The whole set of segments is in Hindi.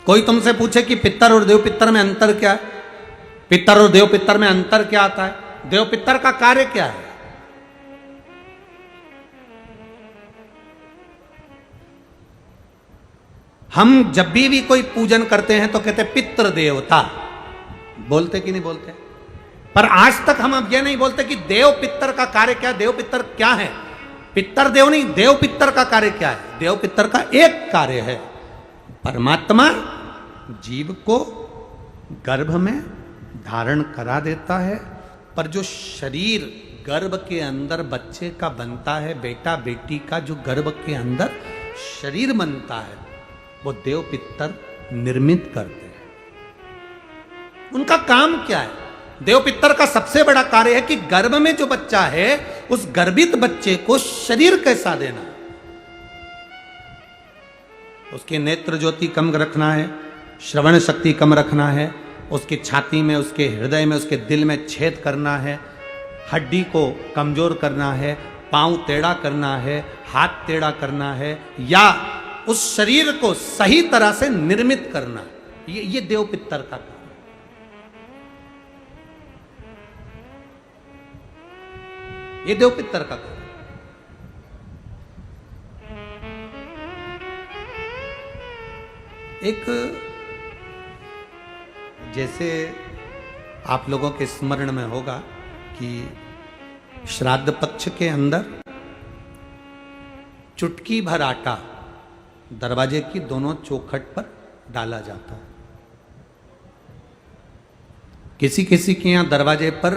कोई तुमसे पूछे कि पितर और देव पितर में अंतर क्या है, पितर और देव पितर में अंतर क्या आता है, देव पितर का कार्य क्या है? हम जब भी कोई पूजन करते हैं तो कहते पितृ देवता, बोलते कि नहीं बोलते? पर आज तक हम अब यह नहीं बोलते कि देव पितर का कार्य क्या, देव पितर क्या है। पितर देव नहीं, देव पितर का कार्य क्या है? देव पितर का एक कार्य है, परमात्मा जीव को गर्भ में धारण करा देता है, पर जो शरीर गर्भ के अंदर बच्चे का बनता है, बेटा बेटी का जो गर्भ के अंदर शरीर बनता है, वो देव पितर निर्मित करते हैं। उनका काम क्या है? देव पितर का सबसे बड़ा कार्य है कि गर्भ में जो बच्चा है उस गर्भित बच्चे को शरीर कैसा देना, उसकी नेत्र ज्योति कम रखना है, श्रवण शक्ति कम रखना है, उसकी छाती में, उसके हृदय में, उसके दिल में छेद करना है, हड्डी को कमजोर करना है, पांव टेढ़ा करना है, हाथ टेढ़ा करना है, या उस शरीर को सही तरह से निर्मित करना, ये देव पितर का काम। ये देव पितर का काम। एक जैसे आप लोगों के स्मरण में होगा कि श्राद्ध पक्ष के अंदर चुटकी भर आटा दरवाजे की दोनों चौखट पर डाला जाता है। किसी किसी के यहां दरवाजे पर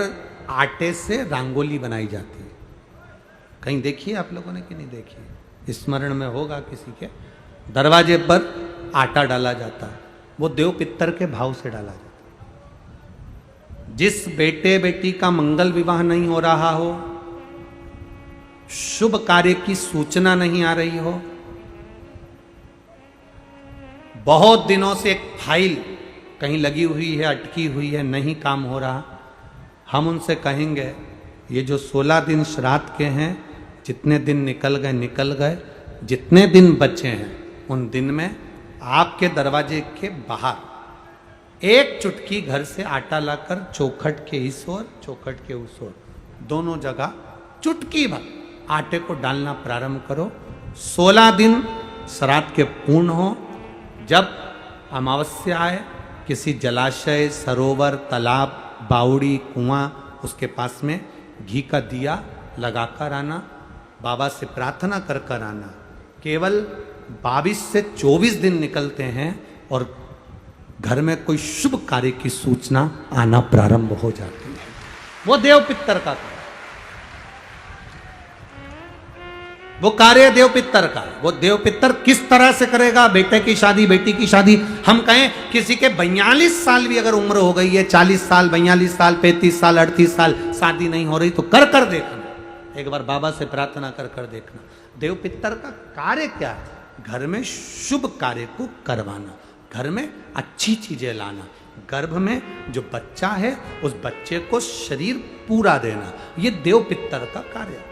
आटे से रंगोली बनाई जाती है। कहीं देखिए आप लोगों ने कि नहीं देखी? स्मरण में होगा किसी के, दरवाजे पर आटा डाला जाता है, वो देव पितर के भाव से डाला जाता है। जिस बेटे बेटी का मंगल विवाह नहीं हो रहा हो, शुभ कार्य की सूचना नहीं आ रही हो, बहुत दिनों से एक फाइल कहीं लगी हुई है, अटकी हुई है, नहीं काम हो रहा, हम उनसे कहेंगे ये जो 16 दिन श्राद्ध के हैं, जितने दिन निकल गए निकल गए, जितने दिन बचे हैं उन दिन में आपके दरवाजे के बाहर एक चुटकी घर से आटा लाकर चौखट के इस ओर चौखट के उस ओर दोनों जगह चुटकी भर आटे को डालना प्रारंभ करो। 16 दिन श्राद्ध के पूर्ण हो। जब अमावस्या आए, किसी जलाशय, सरोवर, तालाब, बावड़ी, कुआं, उसके पास में घी का दिया लगाकर आना, बाबा से प्रार्थना कर कर आना। केवल 22 से 24 दिन निकलते हैं और घर में कोई शुभ कार्य की सूचना आना प्रारंभ हो जाती है। वो देव पितर का कार्य, वो कार्य देव पितर का। वो देव पितर किस तरह से करेगा? बेटे की शादी, बेटी की शादी, हम कहें किसी के 42 साल भी अगर उम्र हो गई है, 40 साल, 42 साल, 35 साल, 38 साल, शादी नहीं हो रही, तो कर कर देखना, एक बार बाबा से प्रार्थना कर कर देखना। देव पितर का कार्य क्या है? घर में शुभ कार्य को करवाना, घर में अच्छी चीजें लाना, गर्भ में जो बच्चा है उस बच्चे को शरीर पूरा देना, ये देव पितर का कार्य है।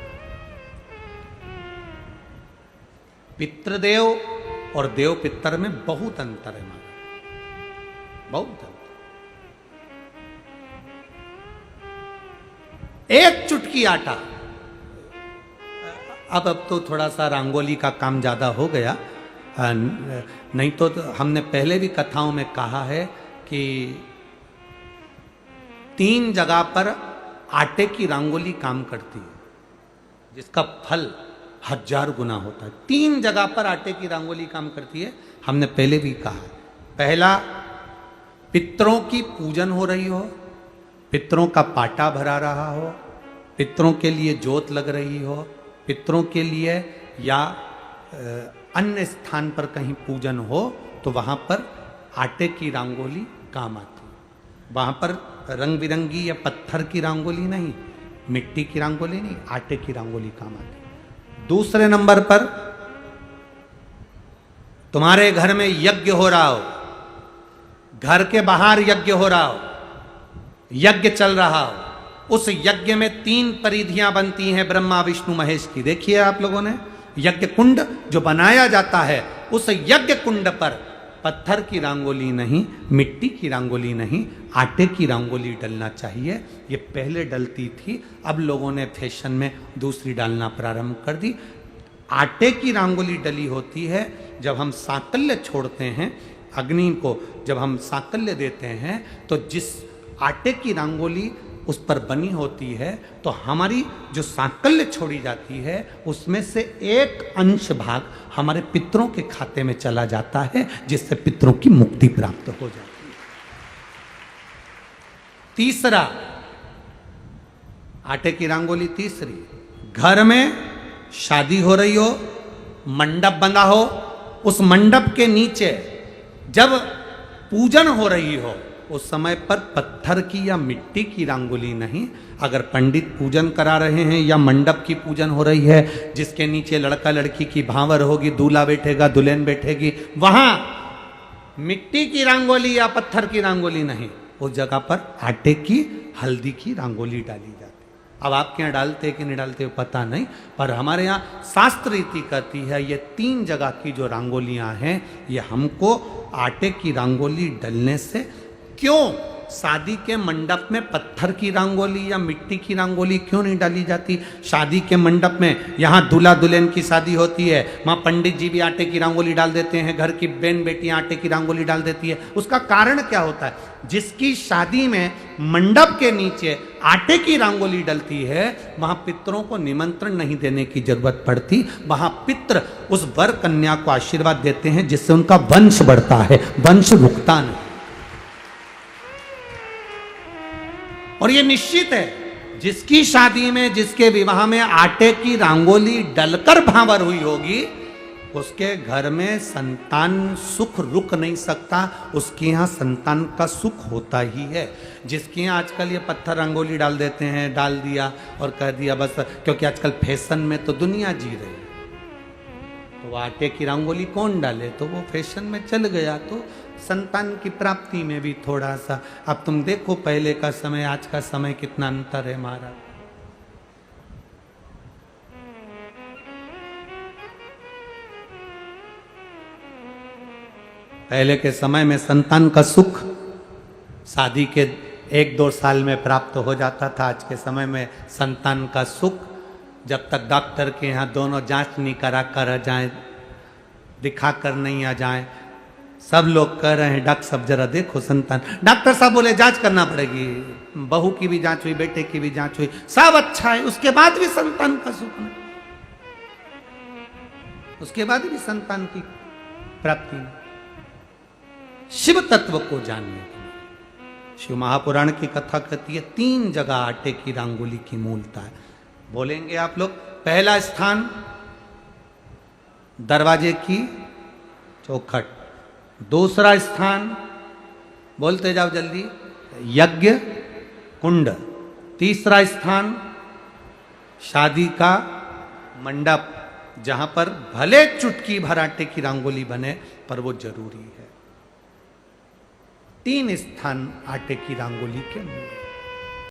पितृदेव और देव पितर में बहुत अंतर है, बहुत अंतर। एक चुटकी आटा, अब तो थोड़ा सा रंगोली का काम ज़्यादा हो गया, नहीं तो हमने पहले भी कथाओं में कहा है कि 3 जगह पर आटे की रंगोली काम करती है, जिसका फल 1000 गुना होता है। 3 जगह पर आटे की रंगोली काम करती है, हमने पहले भी कहा। पहला, पितरों की पूजन हो रही हो, पितरों का पाटा भरा रहा हो, पितरों के लिए जोत लग रही हो, पितरों के लिए या अन्य स्थान पर कहीं पूजन हो, तो वहाँ पर आटे की रंगोली काम आती है। वहाँ पर रंग बिरंगी या पत्थर की रंगोली नहीं, मिट्टी की रंगोली नहीं, आटे की रंगोली काम आती है। दूसरे नंबर पर, तुम्हारे घर में यज्ञ हो रहा हो, घर के बाहर यज्ञ हो रहा हो, यज्ञ चल रहा हो, उस यज्ञ में 3 परिधियां बनती हैं ब्रह्मा विष्णु महेश की। देखिए आप लोगों ने, यज्ञ कुंड जो बनाया जाता है, उस यज्ञ कुंड पर पत्थर की रंगोली नहीं, मिट्टी की रंगोली नहीं, आटे की रंगोली डलना चाहिए। ये पहले डलती थी, अब लोगों ने फैशन में दूसरी डालना प्रारंभ कर दी। आटे की रंगोली डली होती है जब हम सांकल्य छोड़ते हैं, अग्नि को जब हम सांकल्य देते हैं, तो जिस आटे की रंगोली उस पर बनी होती है, तो हमारी जो सांकल्य छोड़ी जाती है उसमें से एक अंश भाग हमारे पितरों के खाते में चला जाता है, जिससे पितरों की मुक्ति प्राप्त हो जाती है। तीसरा, आटे की रंगोली तीसरी, घर में शादी हो रही हो, मंडप बंधा हो, उस मंडप के नीचे जब पूजन हो रही हो उस समय पर पत्थर की या मिट्टी की रंगोली नहीं, अगर पंडित पूजन करा रहे हैं या मंडप की पूजन हो रही है जिसके नीचे लड़का लड़की की भांवर होगी, दूल्हा बैठेगा, दुल्हन बैठेगी, वहां मिट्टी की रंगोली या पत्थर की रंगोली नहीं, उस जगह पर आटे की, हल्दी की रंगोली डाली जाती। अब आपके यहाँ डालते कि नहीं डालते पता नहीं, पर हमारे यहाँ शास्त्र रीति कहती है ये 3 जगह की जो रंगोलियां हैं ये हमको आटे की रंगोली डलने से, क्यों शादी के मंडप में पत्थर की रंगोली या मिट्टी की रंगोली क्यों नहीं डाली जाती? शादी के मंडप में यहाँ दूल्हा दुल्हन की शादी होती है, वहाँ पंडित जी भी आटे की रंगोली डाल देते हैं, घर की बहन बेटियाँ आटे की रंगोली डाल देती है। उसका कारण क्या होता है? जिसकी शादी में मंडप के नीचे आटे की रंगोली डलती है वहाँ पितरों को निमंत्रण नहीं देने की जरूरत पड़ती, वहाँ पितर उस वर कन्या को आशीर्वाद देते हैं जिससे उनका वंश बढ़ता है, वंश रुकता नहीं। और ये निश्चित है जिसकी शादी में, जिसके विवाह में आटे की रंगोली डलकर भांवर हुई होगी उसके घर में संतान सुख रुक नहीं सकता, उसके यहाँ संतान का सुख होता ही है। जिसके यहाँ आजकल ये पत्थर रंगोली डाल देते हैं, डाल दिया और कह दिया बस, क्योंकि आजकल फैशन में तो दुनिया जी रही है, तो आटे की रंगोली कौन डाले, तो वो फैशन में चल गया, तो संतान की प्राप्ति में भी थोड़ा सा, अब तुम देखो पहले का समय आज का समय कितना अंतर है हमारा। पहले के समय में संतान का सुख शादी के 1-2 साल में प्राप्त हो जाता था, आज के समय में संतान का सुख जब तक डॉक्टर के यहाँ दोनों जांच नहीं करा कर जाए, दिखा कर नहीं आ जाए। सब लोग कह रहे हैं डॉक्टर साहब जरा देखो संतान, डॉक्टर साहब बोले जांच करना पड़ेगी, बहू की भी जांच हुई, बेटे की भी जांच हुई, सब अच्छा है, उसके बाद भी संतान का सुख नहीं, उसके बाद भी संतान की प्राप्ति नहीं। शिव तत्व को जानने के लिए शिव महापुराण की कथा कहती है 3 जगह आटे की रंगोली की मूलता है। बोलेंगे आप लोग, पहला स्थान दरवाजे की चौखट, दूसरा स्थान बोलते जाओ जल्दी यज्ञ कुंड, तीसरा स्थान शादी का मंडप जहां पर भले चुटकी भर आटे की रंगोली बने पर वो जरूरी है। 3 स्थान आटे की रंगोली के मूल।